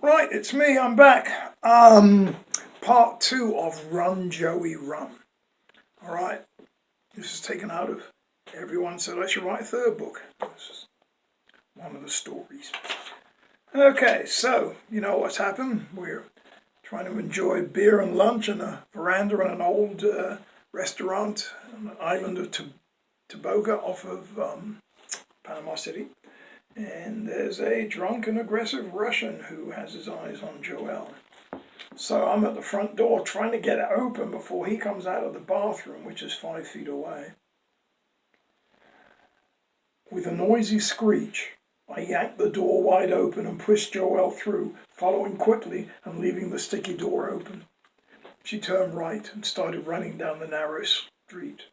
Right, it's me, I'm back. Part 2 of Run, Joey, Run. Alright, this is taken out of Everyone Said I Should Write a Third Book. This is one of the stories. Okay, so, you know what's happened. We're trying to enjoy beer and lunch in a veranda in an old restaurant on the island of Tobago off of Panama City. And there's a drunk and aggressive Russian who has his eyes on Joelle. So I'm at the front door trying to get it open before he comes out of the bathroom, which is 5 feet away. With a noisy screech, I yanked the door wide open and pushed Joelle through, following quickly and leaving the sticky door open. She turned right and started running down the narrow street.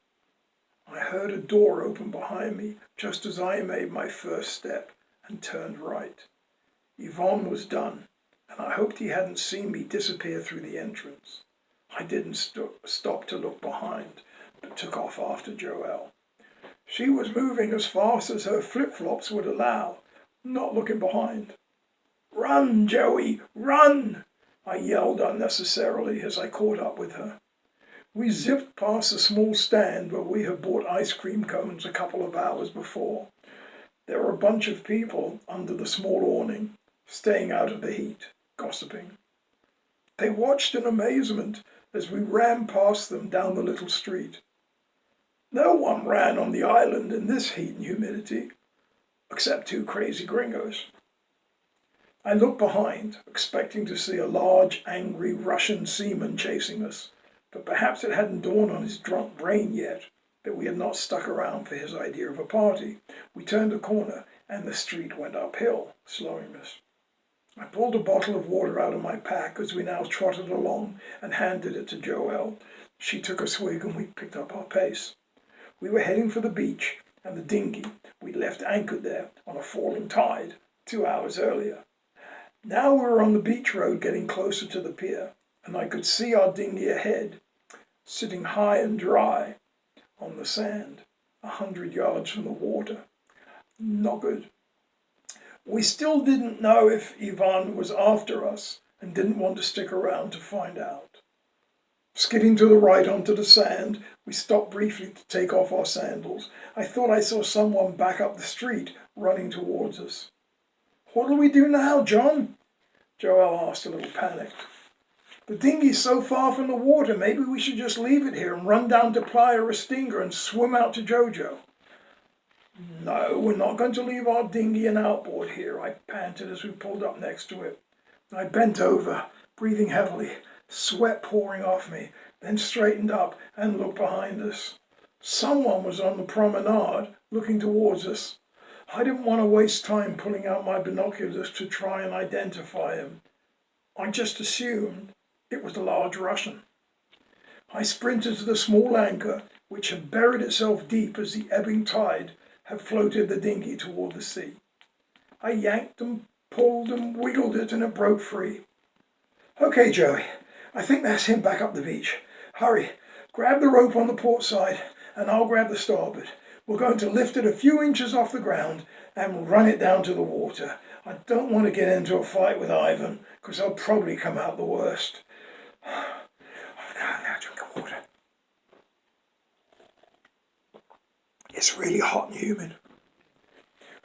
I heard a door open behind me just as I made my first step and turned right. Yvonne was done, and I hoped he hadn't seen me disappear through the entrance. I didn't stop to look behind, but took off after Joelle. She was moving as fast as her flip-flops would allow, not looking behind. "Run, Joey, run!" I yelled unnecessarily as I caught up with her. We zipped past a small stand where we had bought ice cream cones a couple of hours before. There were a bunch of people under the small awning, staying out of the heat, gossiping. They watched in amazement as we ran past them down the little street. No one ran on the island in this heat and humidity, except 2 crazy gringos. I looked behind, expecting to see a large, angry Russian seaman chasing us, but perhaps it hadn't dawned on his drunk brain yet that we had not stuck around for his idea of a party. We turned a corner and the street went uphill, slowing us. I pulled a bottle of water out of my pack as we now trotted along and handed it to Joelle. She took a swig and we picked up our pace. We were heading for the beach and the dinghy we'd left anchored there on a falling tide 2 hours earlier. Now we were on the beach road getting closer to the pier, and I could see our dinghy ahead, sitting high and dry on the sand, 100 yards from the water. Not good. We still didn't know if Yvonne was after us and didn't want to stick around to find out. Skidding to the right onto the sand, we stopped briefly to take off our sandals. I thought I saw someone back up the street running towards us. "What'll we do now, John?" Joelle asked, a little panicked. "The dinghy's so far from the water, maybe we should just leave it here and run down to Playa Restinga and swim out to Jojo." "No, we're not going to leave our dinghy and outboard here," I panted as we pulled up next to it. I bent over, breathing heavily, sweat pouring off me, then straightened up and looked behind us. Someone was on the promenade, looking towards us. I didn't want to waste time pulling out my binoculars to try and identify him. I just assumed it was the large Russian. I sprinted to the small anchor, which had buried itself deep as the ebbing tide had floated the dinghy toward the sea. I yanked and pulled and wiggled it and it broke free. "Okay, Joey, I think that's him back up the beach. Hurry, grab the rope on the port side and I'll grab the starboard. We're going to lift it a few inches off the ground and run it down to the water. I don't want to get into a fight with Ivan, because I'll probably come out the worst." I've got a drink of water. It's really hot and humid.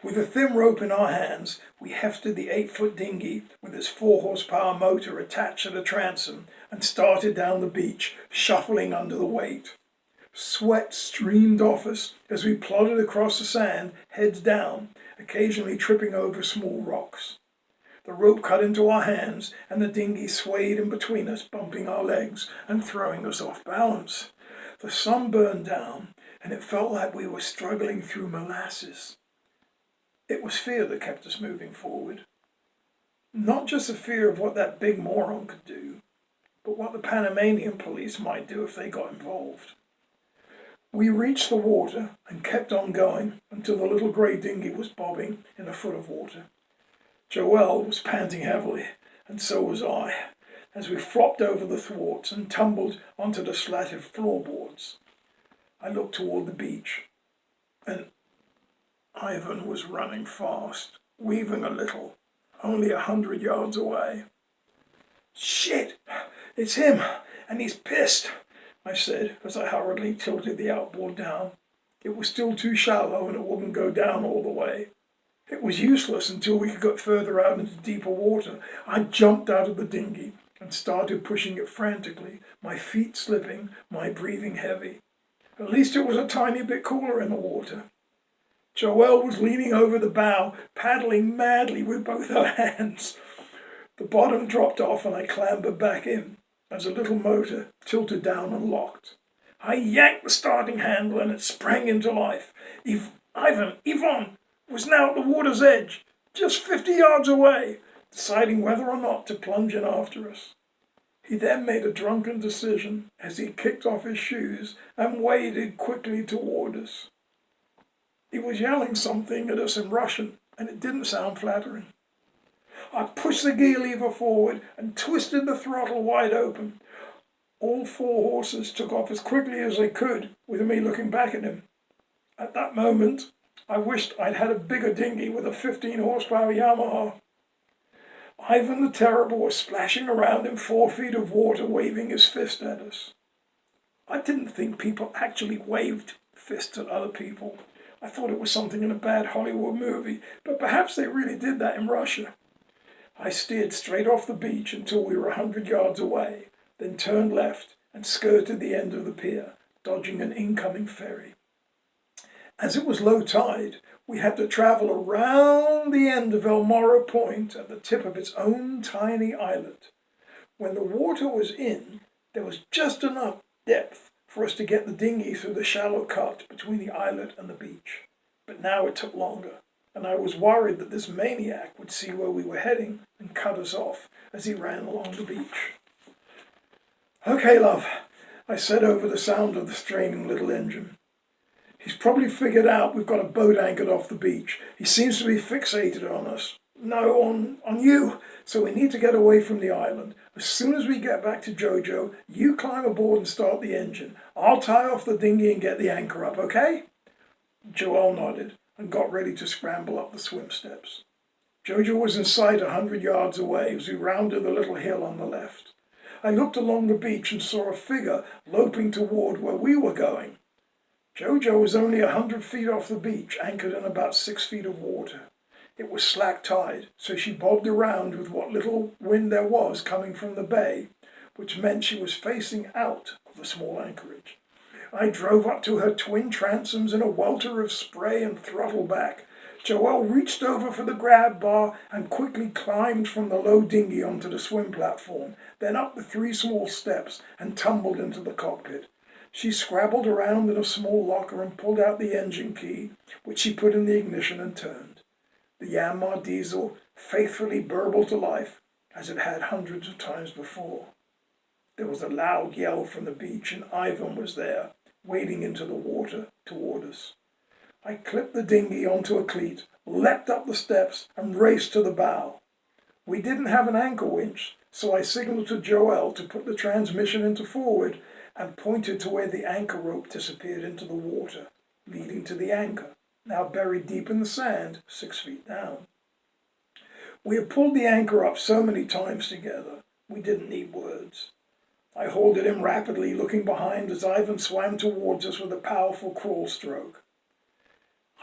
With a thin rope in our hands, we hefted the 8-foot dinghy with its 4-horsepower motor attached to the transom and started down the beach, shuffling under the weight. Sweat streamed off us as we plodded across the sand, heads down, occasionally tripping over small rocks. The rope cut into our hands and the dinghy swayed in between us, bumping our legs and throwing us off balance. The sun burned down and it felt like we were struggling through molasses. It was fear that kept us moving forward. Not just the fear of what that big moron could do, but what the Panamanian police might do if they got involved. We reached the water and kept on going until the little grey dinghy was bobbing in a foot of water. Joelle was panting heavily, and so was I, as we flopped over the thwarts and tumbled onto the slatted floorboards. I looked toward the beach, and Ivan was running fast, weaving a little, only 100 yards away. "Shit, it's him, and he's pissed," I said as I hurriedly tilted the outboard down. It was still too shallow and it wouldn't go down all the way. It was useless until we could get further out into deeper water. I jumped out of the dinghy and started pushing it frantically, my feet slipping, my breathing heavy. At least it was a tiny bit cooler in the water. Joelle was leaning over the bow, paddling madly with both her hands. The bottom dropped off and I clambered back in as a little motor tilted down and locked. I yanked the starting handle and it sprang into life. Yvonne was now at the water's edge, just 50 yards away, deciding whether or not to plunge in after us. He then made a drunken decision as he kicked off his shoes and waded quickly toward us. He was yelling something at us in Russian, and it didn't sound flattering. I pushed the gear lever forward and twisted the throttle wide open. All 4 horses took off as quickly as they could, with me looking back at him. At that moment, I wished I'd had a bigger dinghy with a 15 horsepower Yamaha. Ivan the Terrible was splashing around in 4 feet of water, waving his fist at us. I didn't think people actually waved fists at other people. I thought it was something in a bad Hollywood movie, but perhaps they really did that in Russia. I steered straight off the beach until we were 100 yards away, then turned left and skirted the end of the pier, dodging an incoming ferry. As it was low tide, we had to travel around the end of El Morro Point at the tip of its own tiny islet. When the water was in, there was just enough depth for us to get the dinghy through the shallow cut between the islet and the beach. But now it took longer, and I was worried that this maniac would see where we were heading and cut us off as he ran along the beach. "Okay, love," I said over the sound of the straining little engine. "He's probably figured out we've got a boat anchored off the beach. He seems to be fixated on us. No, on you. So we need to get away from the island. As soon as we get back to Jojo, you climb aboard and start the engine. I'll tie off the dinghy and get the anchor up, okay?" Joelle nodded and got ready to scramble up the swim steps. Jojo was in sight 100 yards away as we rounded the little hill on the left. I looked along the beach and saw a figure loping toward where we were going. Jojo was only 100 feet off the beach, anchored in about 6 feet of water. It was slack tide, so she bobbed around with what little wind there was coming from the bay, which meant she was facing out of the small anchorage. I drove up to her twin transoms in a welter of spray and throttled back. Joelle reached over for the grab bar and quickly climbed from the low dinghy onto the swim platform, then up the 3 small steps and tumbled into the cockpit. She scrabbled around in a small locker and pulled out the engine key, which she put in the ignition and turned. The Yanmar diesel faithfully burbled to life, as it had hundreds of times before. There was a loud yell from the beach, and Ivan was there, wading into the water toward us. I clipped the dinghy onto a cleat, leapt up the steps, and raced to the bow. We didn't have an anchor winch, so I signaled to Joelle to put the transmission into forward and pointed to where the anchor rope disappeared into the water, leading to the anchor, now buried deep in the sand, 6 feet down. We had pulled the anchor up so many times together, we didn't need words. I hauled it in rapidly, looking behind as Ivan swam towards us with a powerful crawl stroke.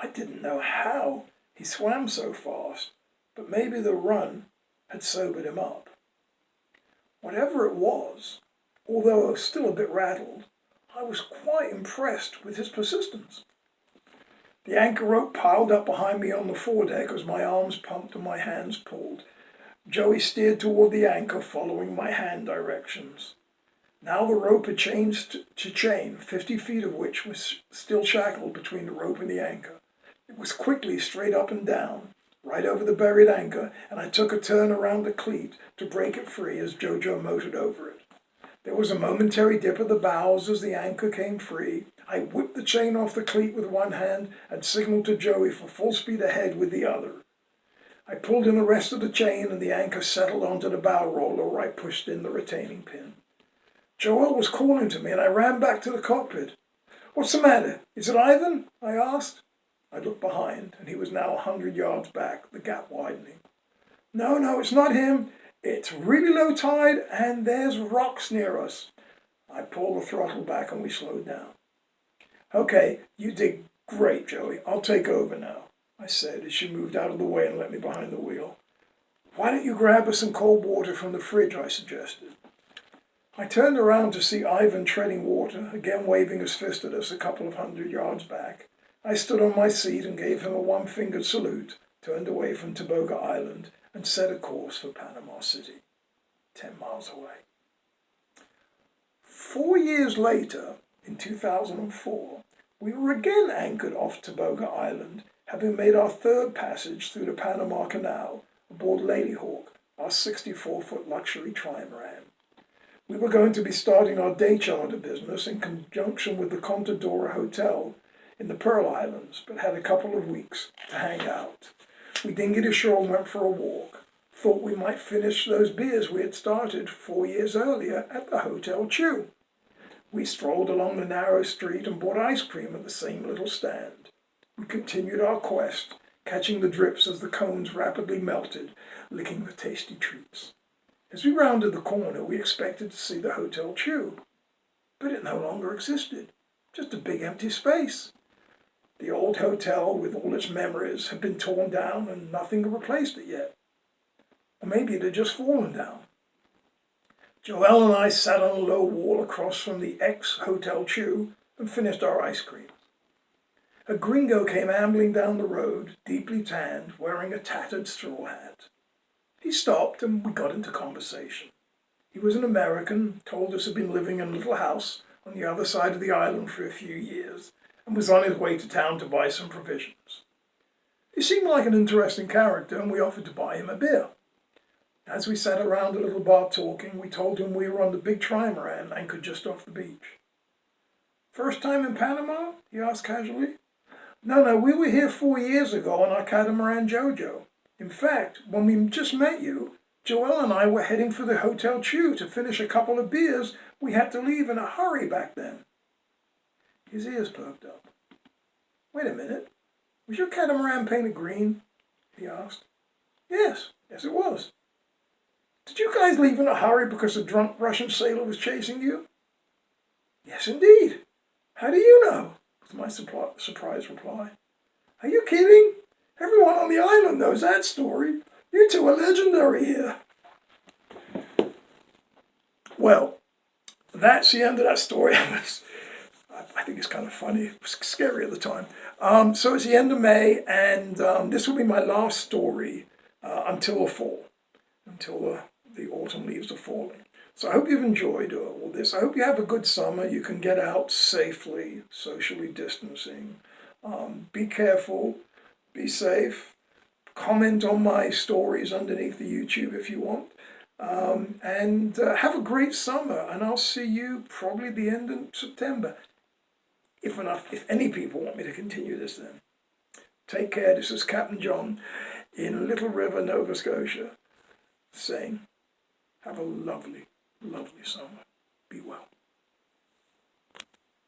I didn't know how he swam so fast, but maybe the run had sobered him up. Whatever it was, although I was still a bit rattled, I was quite impressed with his persistence. The anchor rope piled up behind me on the foredeck as my arms pumped and my hands pulled. Joey steered toward the anchor, following my hand directions. Now the rope had changed to chain, 50 feet of which was still shackled between the rope and the anchor. It was quickly straight up and down, right over the buried anchor, and I took a turn around the cleat to break it free as Jojo motored over it. There was a momentary dip of the bows as the anchor came free. I whipped the chain off the cleat with one hand and signaled to Joey for full speed ahead with the other. I pulled in the rest of the chain and the anchor settled onto the bow roller where I pushed in the retaining pin. Joelle was calling to me and I ran back to the cockpit. "What's the matter? Is it Ivan?" I asked. I looked behind and he was now 100 yards back, the gap widening. No, it's not him. It's really low tide and there's rocks near us. I pulled the throttle back and we slowed down. Okay, you did great, Joey. I'll take over now, I said as she moved out of the way and let me behind the wheel. Why don't you grab us some cold water from the fridge, I suggested. I turned around to see Ivan treading water, again waving his fist at us a couple of 100 yards back. I stood on my seat and gave him a one-fingered salute, turned away from Tobago Island, and set a course for Panama City, 10 miles away. 4 years later, in 2004, we were again anchored off Tobago Island, having made our third passage through the Panama Canal aboard Lady Hawk, our 64-foot luxury trimaran. We were going to be starting our day charter business in conjunction with the Contadora Hotel in the Pearl Islands, but had a couple of weeks to hang out. We dinghied ashore and went for a walk. Thought we might finish those beers we had started 4 years earlier at the Hotel Chew. We strolled along the narrow street and bought ice cream at the same little stand. We continued our quest, catching the drips as the cones rapidly melted, licking the tasty treats. As we rounded the corner, we expected to see the Hotel Chew, but it no longer existed, just a big empty space. The old hotel, with all its memories, had been torn down and nothing had replaced it yet. Or maybe it had just fallen down. Joelle and I sat on a low wall across from the ex-Hotel Chew and finished our ice cream. A gringo came ambling down the road, deeply tanned, wearing a tattered straw hat. He stopped and we got into conversation. He was an American, told us he'd been living in a little house on the other side of the island for a few years, and was on his way to town to buy some provisions. He seemed like an interesting character, and we offered to buy him a beer. As we sat around a little bar talking, we told him we were on the big trimaran anchored just off the beach. First time in Panama? He asked casually. No, we were here 4 years ago on our catamaran Jojo. In fact, when we just met you, Joelle and I were heading for the Hotel Chew to finish a couple of beers. We had to leave in a hurry back then. His ears perked up. Wait a minute. Was your catamaran painted green? He asked. Yes it was. Did you guys leave in a hurry because a drunk Russian sailor was chasing you? Yes, indeed. How do you know? Was my surprised reply. Are you kidding? Everyone on the island knows that story. You two are legendary here. Well, that's the end of that story. I think it's kind of funny. It was scary at the time. So it's the end of May, and this will be my last story until the fall, until the autumn leaves are falling. So I hope you've enjoyed all this. I hope you have a good summer. You can get out safely, socially distancing. Be careful. Be safe. Comment on my stories underneath the YouTube if you want. And have a great summer. And I'll see you probably the end of September. If any people want me to continue this then. Take care. This is Captain John in Little River, Nova Scotia, saying, have a lovely, lovely summer. Be well.